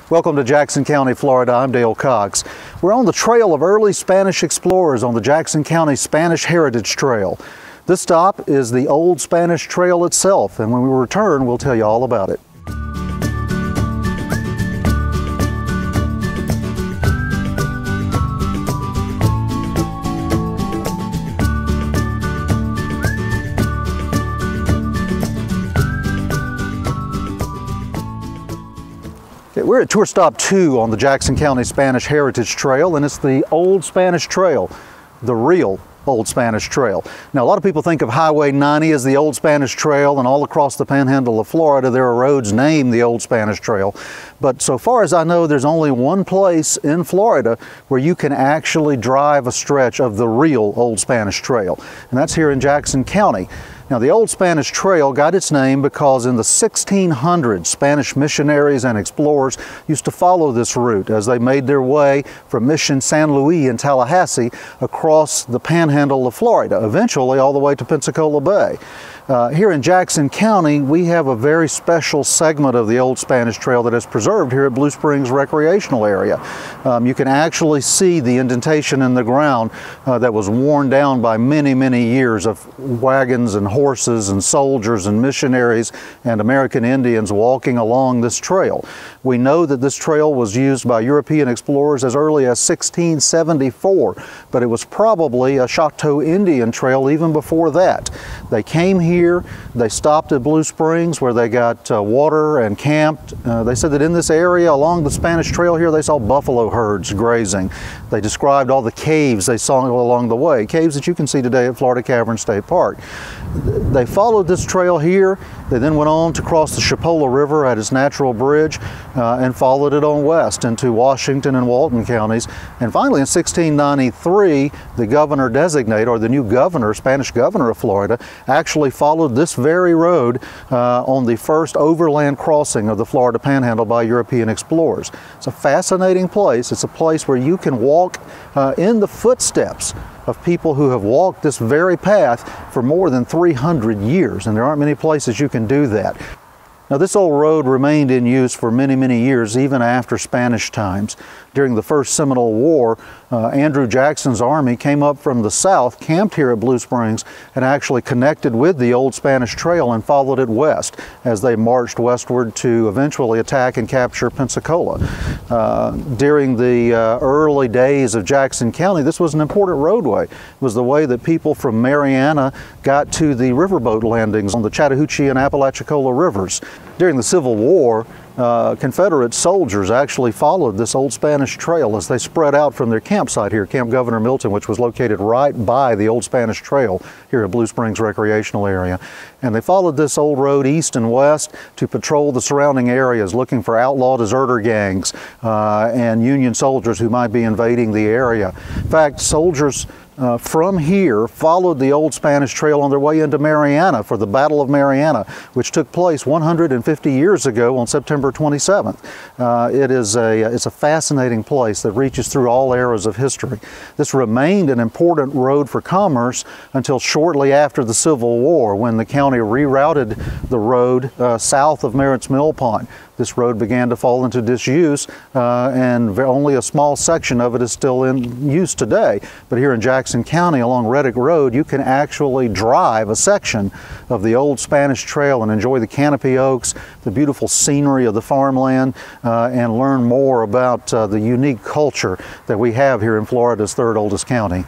Welcome to Jackson County, Florida. I'm Dale Cox. We're on the trail of early Spanish explorers on the Jackson County Spanish Heritage Trail. This stop is the Old Spanish Trail itself, and when we return, we'll tell you all about it. We're at tour stop 2 on the Jackson County Spanish Heritage Trail, and it's the Old Spanish Trail, the real Old Spanish Trail. Now, a lot of people think of Highway 90 as the Old Spanish Trail, and all across the panhandle of Florida there are roads named the Old Spanish Trail. But so far as I know, there's only one place in Florida where you can actually drive a stretch of the real Old Spanish Trail, and that's here in Jackson County. Now, the Old Spanish Trail got its name because in the 1600s, Spanish missionaries and explorers used to follow this route as they made their way from Mission San Luis in Tallahassee across the panhandle of Florida, eventually all the way to Pensacola Bay. Here in Jackson County, we have a very special segment of the Old Spanish Trail that is preserved here at Blue Springs Recreational Area. You can actually see the indentation in the ground that was worn down by many, many years of wagons and horses and soldiers and missionaries and American Indians walking along this trail. We know that this trail was used by European explorers as early as 1674, but it was probably a Choctaw Indian trail even before that. They came here, they stopped at Blue Springs where they got water and camped. They said that in this area along the Spanish Trail here they saw buffalo herds grazing. They described all the caves they saw along the way, caves that you can see today at Florida Cavern State Park. They followed this trail here. They then went on to cross the Chipola River at its natural bridge and followed it on west into Washington and Walton counties. And finally in 1693, the governor designate, or the new governor, Spanish governor of Florida, actually followed this very road on the first overland crossing of the Florida Panhandle by European explorers. It's a fascinating place. It's a place where you can walk in the footsteps of people who have walked this very path for more than 300 years, and there aren't many places you can do that. Now, this old road remained in use for many, many years, even after Spanish times. During the First Seminole War, Andrew Jackson's army came up from the south, camped here at Blue Springs, and actually connected with the Old Spanish Trail and followed it west as they marched westward to eventually attack and capture Pensacola. During the early days of Jackson County, this was an important roadway. It was the way that people from Marianna got to the riverboat landings on the Chattahoochee and Apalachicola rivers. During the Civil War, Confederate soldiers actually followed this Old Spanish Trail as they spread out from their campsite here, Camp Governor Milton, which was located right by the Old Spanish Trail here at Blue Springs Recreational Area. And they followed this old road east and west to patrol the surrounding areas, looking for outlaw deserter gangs and Union soldiers who might be invading the area. In fact, soldiers from here followed the Old Spanish Trail on their way into Marianna for the Battle of Marianna, which took place 150 years ago on September 27th. It's a fascinating place that reaches through all eras of history. This remained an important road for commerce until shortly after the Civil War, when the county rerouted the road south of Merritt's Mill Pond. This road began to fall into disuse, and only a small section of it is still in use today. But here in Jackson County along Reddick Road, you can actually drive a section of the Old Spanish Trail and enjoy the canopy oaks, the beautiful scenery of the farmland, and learn more about the unique culture that we have here in Florida's third oldest county.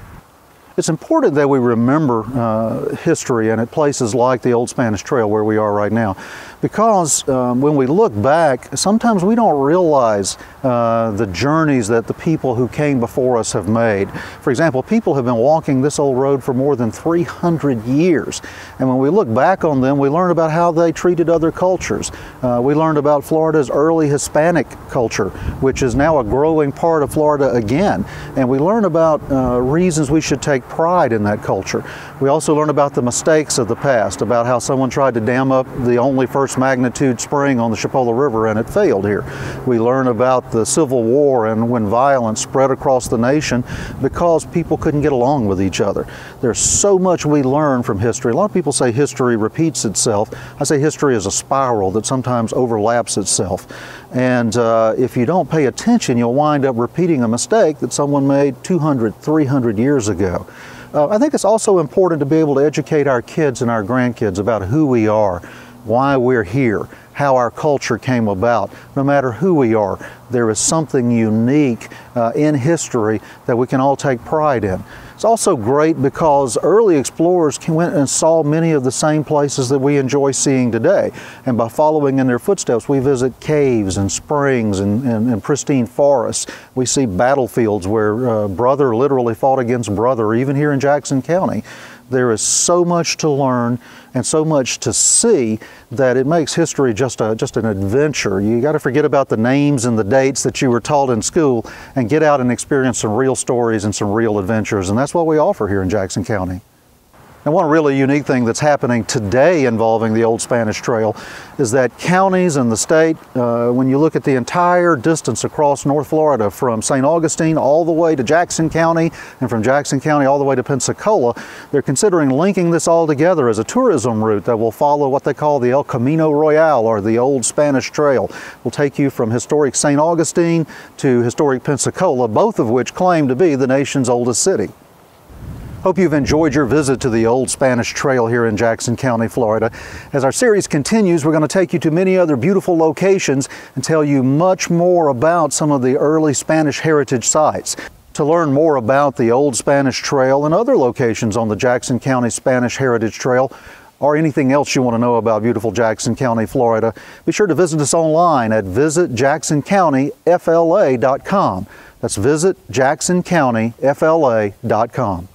It's important that we remember history and at places like the Old Spanish Trail where we are right now, because when we look back, sometimes we don't realize the journeys that the people who came before us have made. For example, people have been walking this old road for more than 300 years. And when we look back on them, we learn about how they treated other cultures. We learned about Florida's early Hispanic culture, which is now a growing part of Florida again. And we learn about reasons we should take pride in that culture. We also learn about the mistakes of the past, about how someone tried to dam up the only first magnitude spring on the Chipola River and it failed here. We learn about the Civil War and when violence spread across the nation because people couldn't get along with each other. There's so much we learn from history. A lot of people say history repeats itself. I say history is a spiral that sometimes overlaps itself. And if you don't pay attention, you'll wind up repeating a mistake that someone made 200, 300 years ago. I think it's also important to be able to educate our kids and our grandkids about who we are, why we're here, how our culture came about. No matter who we are, there is something unique in history that we can all take pride in. It's also great because early explorers went and saw many of the same places that we enjoy seeing today. And by following in their footsteps, we visit caves and springs and pristine forests. We see battlefields where brother literally fought against brother, even here in Jackson County. There is so much to learn and so much to see that it makes history just an adventure. You got to forget about the names and the dates that you were taught in school and get out and experience some real stories and some real adventures. And that's what we offer here in Jackson County. And one really unique thing that's happening today involving the Old Spanish Trail is that counties in the state, when you look at the entire distance across North Florida from St. Augustine all the way to Jackson County and from Jackson County all the way to Pensacola, they're considering linking this all together as a tourism route that will follow what they call the El Camino Royal, or the Old Spanish Trail. Will take you from historic St. Augustine to historic Pensacola, both of which claim to be the nation's oldest city. Hope you've enjoyed your visit to the Old Spanish Trail here in Jackson County, Florida. As our series continues, we're going to take you to many other beautiful locations and tell you much more about some of the early Spanish heritage sites. To learn more about the Old Spanish Trail and other locations on the Jackson County Spanish Heritage Trail, or anything else you want to know about beautiful Jackson County, Florida, be sure to visit us online at visitjacksoncountyfla.com. That's visitjacksoncountyfla.com.